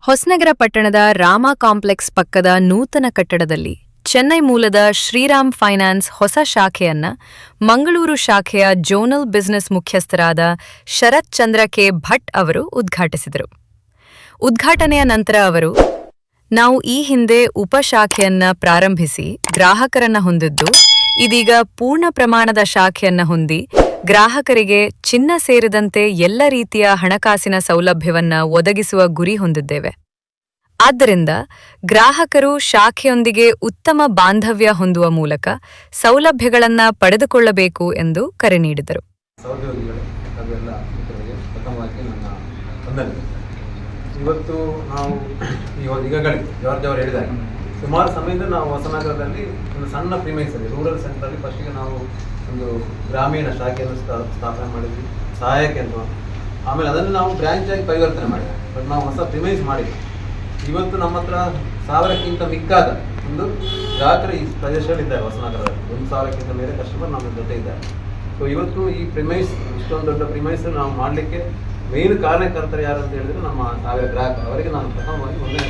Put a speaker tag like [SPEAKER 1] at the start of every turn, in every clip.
[SPEAKER 1] ಹೊಸನಗರ ಪಟ್ಟಣದ ರಾಮ ಕಾಂಪ್ಲೆಕ್ಸ್ ಪಕ್ಕದ ನೂತನ ಕಟ್ಟಡದಲ್ಲಿ ಚೆನ್ನೈ ಮೂಲದ ಶ್ರೀರಾಮ್ ಫೈನಾನ್ಸ್ ಹೊಸ ಶಾಖೆಯನ್ನ ಮಂಗಳೂರು ಶಾಖೆಯ ಜೋನಲ್ ಬಿಸಿನೆಸ್ ಮುಖ್ಯಸ್ಥರಾದ ಶರತ್ ಚಂದ್ರ ಕೆ ಭಟ್ ಅವರು ಉದ್ಘಾಟಿಸಿದರು. ಉದ್ಘಾಟನೆಯ ನಂತರ ಅವರು, ನಾವು ಈ ಹಿಂದೆ ಉಪಶಾಖೆಯನ್ನ ಪ್ರಾರಂಭಿಸಿ ಗ್ರಾಹಕರನ್ನ ಹೊಂದಿದ್ದು, ಇದೀಗ ಪೂರ್ಣ ಪ್ರಮಾಣದ ಶಾಖೆಯನ್ನ ಹೊಂದಿ ಗ್ರಾಹಕರಿಗೆ ಚಿನ್ನ ಸೇರಿದಂತೆ ಎಲ್ಲ ರೀತಿಯ ಹಣಕಾಸಿನ ಸೌಲಭ್ಯವನ್ನ ಒದಗಿಸುವ ಗುರಿ ಹೊಂದಿದ್ದೇವೆ. ಆದ್ದರಿಂದ ಗ್ರಾಹಕರು ಶಾಖೆಯೊಂದಿಗೆ ಉತ್ತಮ ಬಾಂಧವ್ಯ ಹೊಂದುವ ಮೂಲಕ ಸೌಲಭ್ಯಗಳನ್ನ ಪಡೆದುಕೊಳ್ಳಬೇಕು ಎಂದು ಕರೆ ನೀಡಿದರು.
[SPEAKER 2] ಇವತ್ತು ನಾವು ಈಗಾಗಲೇ ಜಾರ್ಜ್ ಅವರು ಹೇಳಿದಾಗ ಸುಮಾರು ಸಮಯದಿಂದ ನಾವು ಹೊಸನಗರದಲ್ಲಿ ಒಂದು ಸಣ್ಣ ಪ್ರಿಮೈಸಲ್ಲಿ ರೂರಲ್ ಸೆಂಟ್ರಲ್ಲಿ ಫಸ್ಟಿಗೆ ನಾವು ಒಂದು ಗ್ರಾಮೀಣ ಶಾಖೆಯನ್ನು ಸ್ಥಾಪನೆ ಮಾಡಿದ್ವಿ, ಸಹಾಯ ಕೇಂದ್ರ. ಆಮೇಲೆ ಅದನ್ನು ನಾವು ಬ್ರ್ಯಾಂಚ್ ಆಗಿ ಪರಿವರ್ತನೆ ಮಾಡಿದ್ವಿ. ಬಟ್ ನಾವು ಹೊಸ ಪ್ರಿಮೈಸ್ ಮಾಡಿದ್ವಿ. ಇವತ್ತು ನಮ್ಮ ಹತ್ರ 1000ಕ್ಕಿಂತ ಮಿಕ್ಕಾದ ಒಂದು ಗ್ರಾಹಕರು ಈ ಪ್ರದೇಶದಲ್ಲಿ ಇದ್ದಾರೆ. ಹೊಸನಗರದಲ್ಲಿ 1000ಕ್ಕಿಂತ ಮೇಲೆ ಕಸ್ಟಮರ್ ನಮ್ಮ ಜೊತೆ ಇದ್ದಾರೆ. ಸೊ ಇವತ್ತು ಈ ಪ್ರಿಮೈಸ್, ಇಷ್ಟೊಂದು ದೊಡ್ಡ ಪ್ರಿಮೈಸ್ ನಾವು ಮಾಡಲಿಕ್ಕೆ ಮೇನ್ ಕಾರಣಕರ್ತರು ಯಾರು ಅಂತ ಹೇಳಿದ್ರೆ ನಮ್ಮ 1000 ಗ್ರಾಹಕರು. ಅವರಿಗೆ ನಾನು ಪ್ರಥಮವಾಗಿ ಇವತ್ತು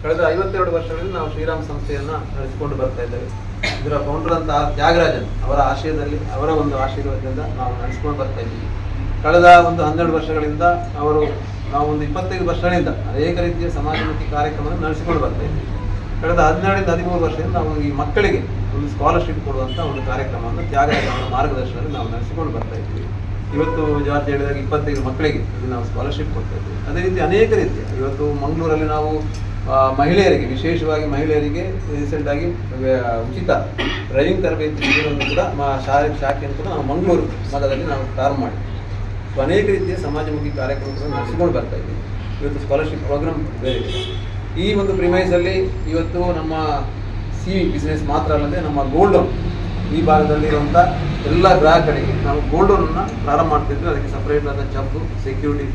[SPEAKER 2] ಕಳೆದ 52 ವರ್ಷಗಳಲ್ಲಿ ನಾವು ಶ್ರೀರಾಮ್ ಸಂಸ್ಥೆಯನ್ನು ನಡೆಸಿಕೊಂಡು ಬರ್ತಾ ಇದ್ದೇವೆ. ಇದರ ಫೌಂಡರ್ ಅಂತ ತ್ಯಾಗರಾಜನ್ ಅವರ ಆಶಯದಲ್ಲಿ, ಅವರ ಒಂದು ಆಶೀರ್ವಾದದಿಂದ ನಾವು ನಡೆಸ್ಕೊಂಡು ಬರ್ತಾ ಇದ್ದೀವಿ. ಕಳೆದ ಒಂದು 12 ವರ್ಷಗಳಿಂದ ನಾವು ಒಂದು 25 ವರ್ಷಗಳಿಂದ ಅನೇಕ ರೀತಿಯ ಸಮಾಜಮುಖಿ ಕಾರ್ಯಕ್ರಮವನ್ನು ನಡೆಸಿಕೊಂಡು ಬರ್ತಾ ಇದ್ದೀವಿ. ಕಳೆದ 12ರಿಂದ 13 ವರ್ಷದಿಂದ ನಾವು ಈ ಮಕ್ಕಳಿಗೆ ಒಂದು ಸ್ಕಾಲರ್ಶಿಪ್ ಕೊಡುವಂಥ ಒಂದು ಕಾರ್ಯಕ್ರಮವನ್ನು ತ್ಯಾಗರಾಜನ ಮಾರ್ಗದರ್ಶನದಲ್ಲಿ ನಾವು ನಡೆಸಿಕೊಂಡು ಬರ್ತಾ ಇದ್ದೀವಿ. ಇವತ್ತು ಜಾರ್ಜ್ ಹೇಳಿದಾಗ 25 ಮಕ್ಕಳಿಗೆ ಇದು ನಾವು ಸ್ಕಾಲರ್ಶಿಪ್ ಕೊಡ್ತಾ ಇದ್ದೀವಿ. ಅದೇ ರೀತಿ ಅನೇಕ ರೀತಿಯ ಇವತ್ತು ಮಂಗಳೂರಲ್ಲಿ ನಾವು ಮಹಿಳೆಯರಿಗೆ, ವಿಶೇಷವಾಗಿ ಮಹಿಳೆಯರಿಗೆ ರೀಸೆಂಟಾಗಿ ಉಚಿತ ಡ್ರೈವಿಂಗ್ ತರಬೇತಿ ಇದನ್ನು ಕೂಡ ಶಾಖೆಯನ್ನು ಕೂಡ ನಾವು ಮಂಗಳೂರು ಮಠದಲ್ಲಿ ನಾವು ಪ್ರಾರಂಭ ಮಾಡಿದ್ವಿ. ಸೊ ಅನೇಕ ರೀತಿಯ ಸಮಾಜಮುಖಿ ಕಾರ್ಯಕ್ರಮಗಳನ್ನು ನಡೆಸಿಕೊಂಡು ಬರ್ತಾ ಇದ್ದೀವಿ. ಇವತ್ತು ಸ್ಕಾಲರ್ಶಿಪ್ ಪ್ರೋಗ್ರಾಮ್ ಬೇರೆ ಇದೆ. ಈ ಒಂದು ಪ್ರಿಮೈಸಲ್ಲಿ ಇವತ್ತು ನಮ್ಮ ಬಿಸ್ನೆಸ್ ಮಾತ್ರ ಅಲ್ಲದೆ ನಮ್ಮ ಗೋಲ್ಡ್ ಲೋನ್ ಈ ಭಾಗದಲ್ಲಿರುವಂಥ ಎಲ್ಲ ಗ್ರಾಹಕರಿಗೆ ನಾವು ಗೋಲ್ಡ್ ಲೋನನ್ನು ಪ್ರಾರಂಭ ಮಾಡ್ತಿದ್ವಿ. ಅದಕ್ಕೆ ಸಪ್ರೇಟ್ ಆದ ಜಂಪ್, ಸೆಕ್ಯೂರಿಟಿ,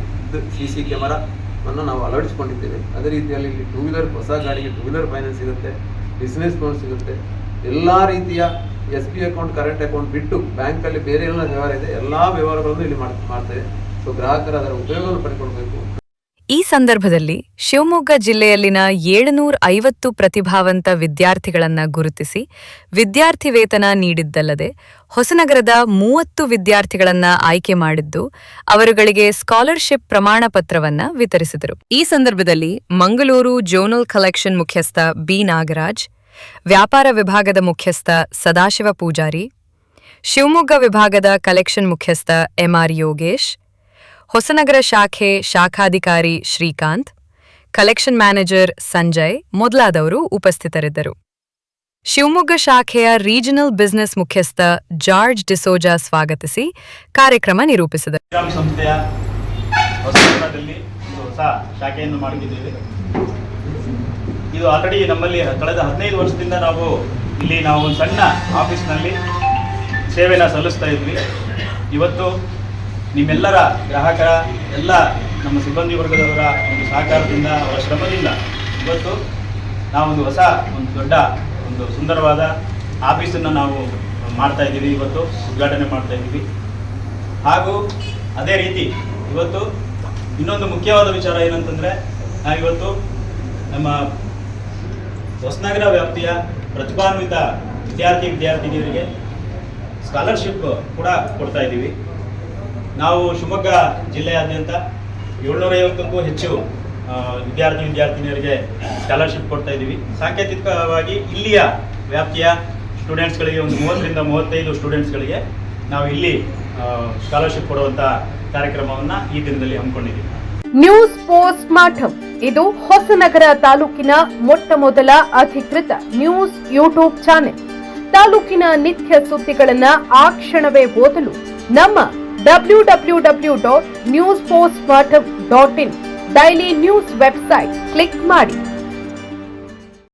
[SPEAKER 2] CC ಕ್ಯಾಮರಾವನ್ನು ನಾವು ಅಳವಡಿಸಿಕೊಂಡಿದ್ದೇವೆ. ಅದೇ ರೀತಿಯಲ್ಲಿ ಇಲ್ಲಿ 2 ವೀಲರ್, ಹೊಸ ಗಾಡಿಗೆ 2 ವೀಲರ್ ಫೈನಾನ್ಸ್ ಸಿಗುತ್ತೆ, ಬಿಸ್ನೆಸ್ ಲೋನ್ ಸಿಗುತ್ತೆ. ಎಲ್ಲ ರೀತಿಯ SB ಅಕೌಂಟ್, ಕರೆಂಟ್ ಅಕೌಂಟ್ ಬಿಟ್ಟು ಬ್ಯಾಂಕಲ್ಲಿ ಬೇರೆ ಎಲ್ಲ ವ್ಯವಹಾರ ಇದೆ, ಎಲ್ಲ ವ್ಯವಹಾರಗಳನ್ನು ಇಲ್ಲಿ ಮಾಡ್ತೇವೆ. ಸೊ ಗ್ರಾಹಕರು ಅದರ ಉಪಯೋಗವನ್ನು ಪಡೆದುಕೊಳ್ಬೇಕು.
[SPEAKER 1] ಈ ಸಂದರ್ಭದಲ್ಲಿ ಶಿವಮೊಗ್ಗ ಜಿಲ್ಲೆಯಲ್ಲಿನ 750 ಪ್ರತಿಭಾವಂತ ವಿದ್ಯಾರ್ಥಿಗಳನ್ನ ಗುರುತಿಸಿ ವಿದ್ಯಾರ್ಥಿ ವೇತನ ನೀಡಿದ್ದಲ್ಲದೆ ಹೊಸನಗರದ 30 ವಿದ್ಯಾರ್ಥಿಗಳನ್ನ ಆಯ್ಕೆ ಮಾಡಿದ್ದು ಅವರುಗಳಿಗೆ ಸ್ಕಾಲರ್ಶಿಪ್ ಪ್ರಮಾಣ ಪತ್ರವನ್ನ ವಿತರಿಸಿದರು. ಈ ಸಂದರ್ಭದಲ್ಲಿ ಮಂಗಳೂರು ಜೋನಲ್ ಕಲೆಕ್ಷನ್ ಮುಖ್ಯಸ್ಥ B. ನಾಗರಾಜ್, ವ್ಯಾಪಾರ ವಿಭಾಗದ ಮುಖ್ಯಸ್ಥ ಸದಾಶಿವ ಪೂಜಾರಿ, ಶಿವಮೊಗ್ಗ ವಿಭಾಗದ ಕಲೆಕ್ಷನ್ ಮುಖ್ಯಸ್ಥ MR. ಯೋಗೇಶ್, ಹೊಸನಗರ ಶಾಖೆ ಶಾಖಾಧಿಕಾರಿ ಶ್ರೀಕಾಂತ್, ಕಲೆಕ್ಷನ್ ಮ್ಯಾನೇಜರ್ ಸಂಜಯ್ ಮೊದಲಾದವರು ಉಪಸ್ಥಿತರಿದ್ದರು. ಶಿವಮೊಗ್ಗ ಶಾಖೆಯ ರೀಜನಲ್ ಬಿಸಿನೆಸ್ ಮುಖ್ಯಸ್ಥ ಜಾರ್ಜ್ ಡಿಸೋಜಾ ಸ್ವಾಗತಿಸಿ ಕಾರ್ಯಕ್ರಮ ನಿರೂಪಿಸಿದರು.
[SPEAKER 3] ಶ್ರೀರಾಮ್ ಸಂಸ್ಥೆಯ ಹೊಸನಗರದಲ್ಲಿ ಒಂದು ಹೊಸ ಶಾಖೆಯನ್ನು ಮಾಡಿದ್ದೇವೆ. ಇದು ಆಲ್ರೆಡಿ ನಮ್ಮಲ್ಲಿ ಕಳೆದ 15 ವರ್ಷದಿಂದ ನಾವು ಒಂದು ಸಣ್ಣ ಆಫೀಸ್ನಲ್ಲಿ ಸೇವೆಯನ್ನು ಸಲ್ಲಿಸ್ತಾ ಇದ್ವಿ. ಇವತ್ತು ನಿಮ್ಮೆಲ್ಲರ ಗ್ರಾಹಕರ ಎಲ್ಲ ನಮ್ಮ ಸಿಬ್ಬಂದಿ ವರ್ಗದವರ ಒಂದು ಸಹಕಾರದಿಂದ, ಅವರ ಶ್ರಮದಿಂದ ಇವತ್ತು ನಾವೊಂದು ದೊಡ್ಡ ಒಂದು ಸುಂದರವಾದ ಆಫೀಸನ್ನು ನಾವು ಮಾಡ್ತಾ ಇದ್ದೀವಿ. ಇವತ್ತು ಉದ್ಘಾಟನೆ ಮಾಡ್ತಾ ಇದ್ದೀವಿ. ಹಾಗೂ ಅದೇ ರೀತಿ ಇವತ್ತು ಇನ್ನೊಂದು ಮುಖ್ಯವಾದ ವಿಚಾರ ಏನಂತಂದರೆ, ನಾವಿವತ್ತು ನಮ್ಮ ಹೊಸನಗರ ವ್ಯಾಪ್ತಿಯ ಪ್ರತಿಭಾನ್ವಿತ ವಿದ್ಯಾರ್ಥಿನಿಯರಿಗೆ ಸ್ಕಾಲರ್ಶಿಪ್ ಕೂಡ ಕೊಡ್ತಾ ಇದ್ದೀವಿ. ನಾವು ಶಿವಮೊಗ್ಗ ಜಿಲ್ಲೆಯಾದ್ಯಂತ 750ಕ್ಕೂ ಹೆಚ್ಚು ವಿದ್ಯಾರ್ಥಿನಿಯರಿಗೆ ಸ್ಕಾಲರ್ಶಿಪ್ ಕೊಡ್ತಾ ಇದ್ದೀವಿ. ಸಾಂಕೇತಿಕವಾಗಿ ಇಲ್ಲಿಯ ವ್ಯಾಪ್ತಿಯ ಸ್ಟೂಡೆಂಟ್ಸ್ಗಳಿಗೆ ಒಂದು 30ರಿಂದ 35 ಸ್ಟೂಡೆಂಟ್ಸ್ಗಳಿಗೆ ನಾವು ಇಲ್ಲಿ ಸ್ಕಾಲರ್ಶಿಪ್ ಕೊಡುವಂಥ ಕಾರ್ಯಕ್ರಮವನ್ನು ಈ ದಿನದಲ್ಲಿ ಹಮ್ಮಿಕೊಂಡಿದ್ದೀವಿ.
[SPEAKER 4] ನ್ಯೂಸ್ ಪೋಸ್ಟ್ ಮಾಠಂ ಇದು ಹೊಸನಗರ ತಾಲೂಕಿನ ಮೊಟ್ಟಮೊದಲ ಅಧಿಕೃತ ನ್ಯೂಸ್ ಯೂಟ್ಯೂಬ್ ಚಾನೆಲ್. ತಾಲೂಕಿನ ನಿತ್ಯ ಸುದ್ದಿಗಳನ್ನ ಆ ಕ್ಷಣವೇ ಓದಲು ನಮ್ಮ www.newspostmartam.in daily news website click ಮಾಡಿ.